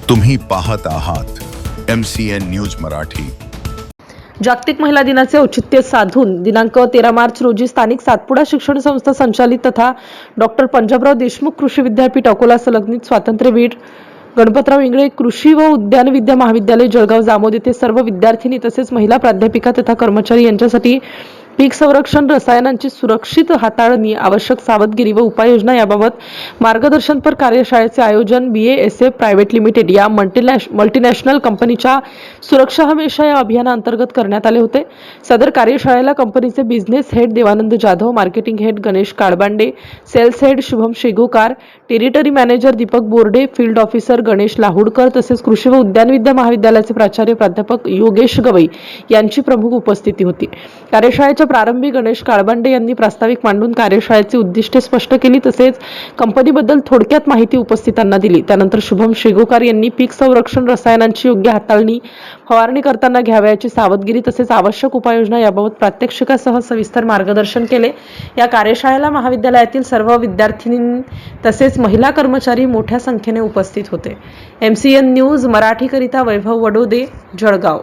तुम्ही पाहत आहात MCN न्यूज मराठी। जागतिक महिला दिनाचे औचित्य साधून दिनांक 13 मार्च रोजी स्थानिक सातपुडा शिक्षण संस्था संचालित तथा डॉक्टर पंजाबराव देशमुख कृषी विद्यापीठ अकोला संलग्नित स्वातंत्र्यवीर गणपतराव इंगळे कृषी व उद्यान विद्या महाविद्यालय जळगाव जामोद येथे सर्व विद्यार्थिनी तसेच महिला प्राध्यापिका तथा कर्मचारी यांच्यासाठी पीक संरक्षण, रसायनांची सुरक्षित हाताळणी, आवश्यक सावधगिरी व उपाययोजना याबाबत मार्गदर्शनपर कार्यशाळेचे आयोजन BASF प्रायव्हेट लिमिटेड या मल्टीनॅशनल कंपनीच्या सुरक्षा हमेशा या अभियानाअंतर्गत करण्यात आले होते। सदर कार्यशाळेला कंपनीचे business head Devanand Jadhav, marketing head Ganesh Kalbande, sales head Shubham Shegokar, territory manager Deepak Borde, field officer Ganesh Lahudkar तसेच कृषी व उद्यान विद्या महाविद्यालयाचे प्राचार्य प्राध्यापक योगेश गवई यांची प्रमुख उपस्थिती होती। कार्यशाळेच्या प्रारंभी गणेश काळबांडे यांनी प्रास्ताविक मांडून कार्यशाळेची उद्दिष्टे स्पष्ट केली तसेच कंपनीबद्दल थोडक्यात माहिती उपस्थितांना दिली। त्यानंतर शुभम शेगोकार यांनी पीक संरक्षण, रसायनांची योग्य हाताळणी, फवारणी करताना घ्यावयाची सावधगिरी तसेच आवश्यक उपाययोजना याबाबत प्रात्यक्षिकासह सविस्तर मार्गदर्शन केले। या कार्यशाळेला महाविद्यालयातील सर्व विद्यार्थिनी तसेच महिला कर्मचारी मोठ्या संख्येने उपस्थित होते। MCN न्यूज मराठी करिता वैभव वडोदे, जळगाव।